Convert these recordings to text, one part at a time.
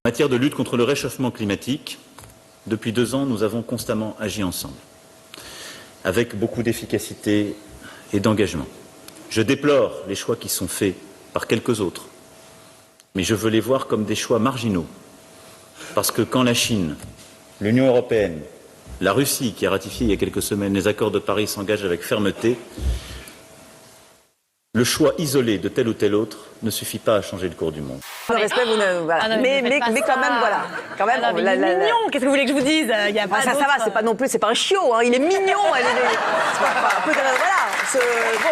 En matière de lutte contre le réchauffement climatique, depuis 2 ans, nous avons constamment agi ensemble, avec beaucoup d'efficacité et d'engagement. Je déplore les choix qui sont faits par quelques autres, mais je veux les voir comme des choix marginaux, parce que quand la Chine, l'Union européenne, la Russie, qui a ratifié il y a quelques semaines les accords de Paris, s'engagent avec fermeté, le choix isolé de tel ou tel autre ne suffit pas à changer le cours du monde. Le respect, vous ne, voilà. Mais quand même, voilà. Quand même, il est mignon. Qu'est-ce que vous voulez que je vous dise? Il y a pas ça va, c'est pas non plus, c'est pas un chiot, hein. Il est mignon. Bon.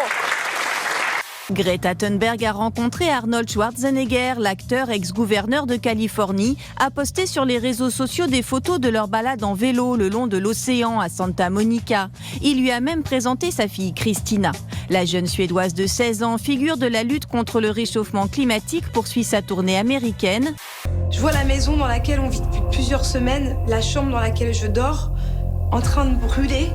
Greta Thunberg a rencontré Arnold Schwarzenegger, l'acteur ex-gouverneur de Californie, a posté sur les réseaux sociaux des photos de leur balade en vélo le long de l'océan à Santa Monica. Il lui a même présenté sa fille Christina. La jeune Suédoise de 16 ans, figure de la lutte contre le réchauffement climatique, poursuit sa tournée américaine. Je vois la maison dans laquelle on vit depuis plusieurs semaines, la chambre dans laquelle je dors, en train de brûler,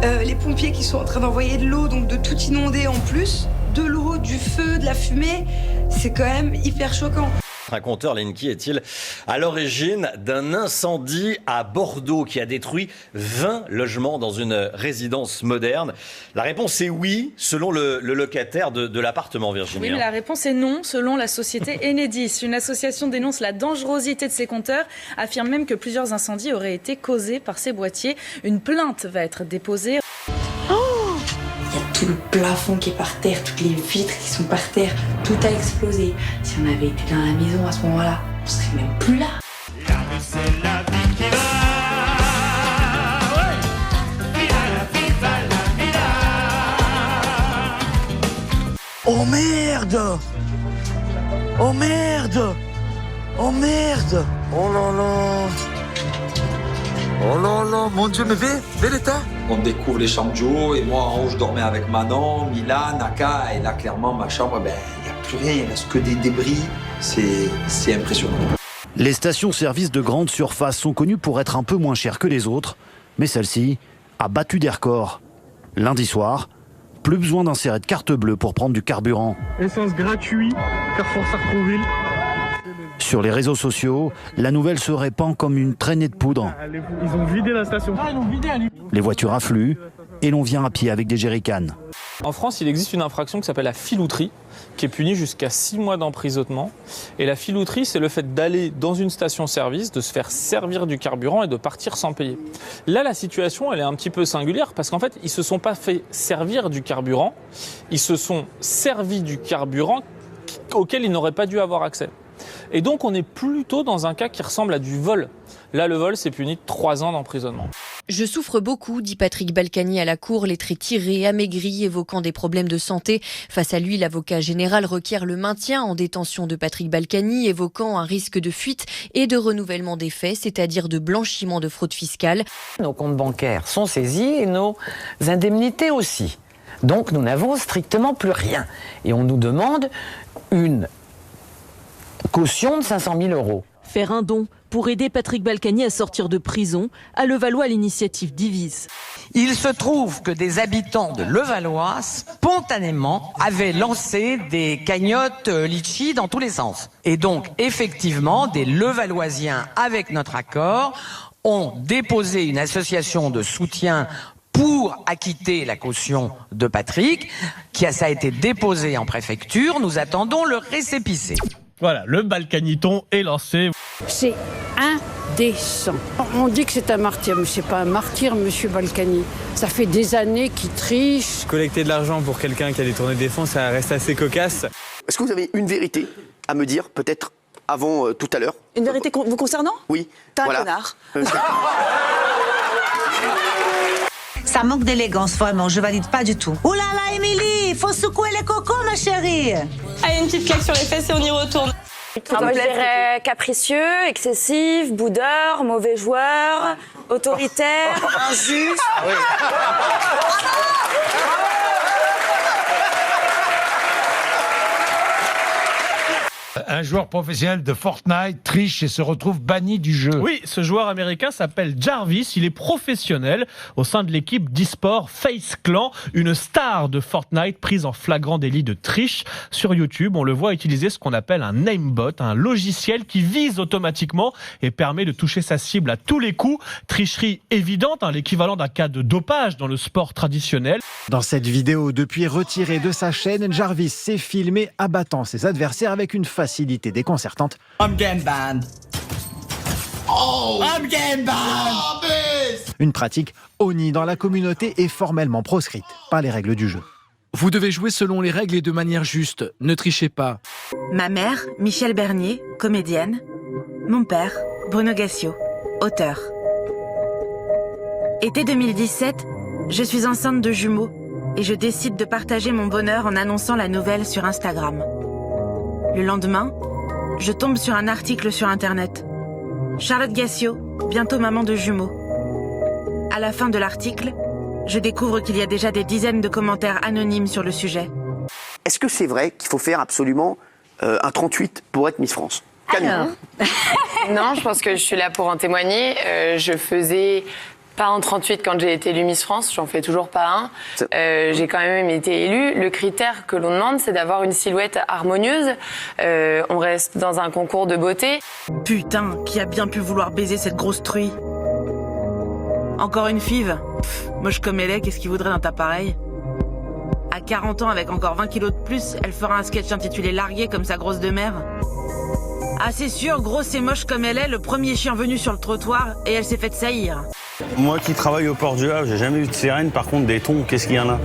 les pompiers qui sont en train d'envoyer de l'eau, donc de tout inonder en plus. De l'eau, du feu, de la fumée, c'est quand même hyper choquant. Raconteur Lenki est-il à l'origine d'un incendie à Bordeaux qui a détruit 20 logements dans une résidence moderne? La réponse est oui, selon le locataire de l'appartement, Virginie. Oui, mais la réponse est non, selon la société Enedis. Une association dénonce la dangerosité de ces compteurs, affirme même que plusieurs incendies auraient été causés par ces boîtiers. Une plainte va être déposée. Il y a tout le plafond qui est par terre, toutes les vitres qui sont par terre, tout a explosé. Si on avait été dans la maison à ce moment-là, on serait même plus là. La vie, c'est la vie qui va. Oh merde! Oh merde! Oh merde! Oh là là! Oh là là, mon Dieu, mais l'état! On découvre les chambres du haut et moi en haut je dormais avec Manon, Milan, Naka et là clairement ma chambre, il n'y a plus rien, il ne reste que des débris, c'est impressionnant. Les stations-service de grande surface sont connues pour être un peu moins chères que les autres, mais celle-ci a battu des records. Lundi soir, plus besoin d'insérer de carte bleue pour prendre du carburant. Essence gratuit, Carrefour Sartrouville. Sur les réseaux sociaux, la nouvelle se répand comme une traînée de poudre. Ils ont vidé la station. Les voitures affluent et l'on vient à pied avec des jerrycans. En France, il existe une infraction qui s'appelle la filouterie, qui est punie jusqu'à 6 mois d'emprisonnement. Et la filouterie, c'est le fait d'aller dans une station-service, de se faire servir du carburant et de partir sans payer. Là, la situation, elle est un petit peu singulière parce qu'en fait, ils ne se sont pas fait servir du carburant, ils se sont servis du carburant auquel ils n'auraient pas dû avoir accès. Et donc, on est plutôt dans un cas qui ressemble à du vol. Là, le vol, c'est puni de 3 ans d'emprisonnement. Je souffre beaucoup, dit Patrick Balkany à la cour, les traits tirés, amaigris, évoquant des problèmes de santé. Face à lui, l'avocat général requiert le maintien en détention de Patrick Balkany, évoquant un risque de fuite et de renouvellement des faits, c'est-à-dire de blanchiment de fraude fiscale. Nos comptes bancaires sont saisis et nos indemnités aussi. Donc, nous n'avons strictement plus rien. Et on nous demande une caution de 500 000 €. Faire un don pour aider Patrick Balkany à sortir de prison, à Levallois, l'initiative divise. Il se trouve que des habitants de Levallois, spontanément, avaient lancé des cagnottes litchi dans tous les sens. Et donc, effectivement, des Levalloisiens, avec notre accord, ont déposé une association de soutien pour acquitter la caution de Patrick, ça a été déposé en préfecture. Nous attendons le récépissé. Voilà, le Balkanyton est lancé. C'est indécent. On dit que c'est un martyr, mais c'est pas un martyr, monsieur Balkany. Ça fait des années qu'il triche. Collecter de l'argent pour quelqu'un qui a détourné des fonds, ça reste assez cocasse. Est-ce que vous avez une vérité à me dire, peut-être avant tout à l'heure? Une vérité vous concernant? Oui. T'es un connard. Ça manque d'élégance, vraiment, je valide pas du tout. Ouh là là, Émilie, il faut secouer les cocos, ma chérie. Allez, une petite claque sur les fesses et on y retourne. Moi, je dirais capricieux, excessif, boudeur, mauvais joueur, autoritaire, injuste. Un joueur professionnel de Fortnite triche et se retrouve banni du jeu. Oui, ce joueur américain s'appelle Jarvis, il est professionnel au sein de l'équipe d'e-sport Face Clan, une star de Fortnite prise en flagrant délit de triche. Sur YouTube, on le voit utiliser ce qu'on appelle un namebot, un logiciel qui vise automatiquement et permet de toucher sa cible à tous les coups. Tricherie évidente, l'équivalent d'un cas de dopage dans le sport traditionnel. Dans cette vidéo, depuis retirée de sa chaîne, Jarvis s'est filmé abattant ses adversaires avec une facilité déconcertante. I'm getting banned. Oh, I'm getting banned. Une pratique honnie dans la communauté et formellement proscrite par les règles du jeu. Vous devez jouer selon les règles et de manière juste. Ne trichez pas. Ma mère, Michèle Bernier, comédienne. Mon père, Bruno Gassio, auteur. Été 2017, je suis enceinte de jumeaux et je décide de partager mon bonheur en annonçant la nouvelle sur Instagram. Le lendemain, je tombe sur un article sur Internet. Charlotte Gassio, bientôt maman de jumeaux. À la fin de l'article, je découvre qu'il y a déjà des dizaines de commentaires anonymes sur le sujet. Est-ce que c'est vrai qu'il faut faire absolument un 38 pour être Miss France? Camille. Non, je pense que je suis là pour en témoigner. Je faisais pas un 38 quand j'ai été élue Miss France, j'en fais toujours pas un. J'ai quand même été élue. Le critère que l'on demande, c'est d'avoir une silhouette harmonieuse. On reste dans un concours de beauté. Putain, qui a bien pu vouloir baiser cette grosse truie? Encore une five? Moche comme elle est, qu'est-ce qu'il voudrait dans ta pareille? À 40 ans, avec encore 20 kilos de plus, elle fera un sketch intitulé Largué comme sa grosse de mère. Ah c'est sûr, grosse et moche comme elle est, le premier chien venu sur le trottoir, et elle s'est faite saillir. Moi qui travaille au port du Havre, j'ai jamais vu de sirène, par contre des thons, qu'est-ce qu'il y en a?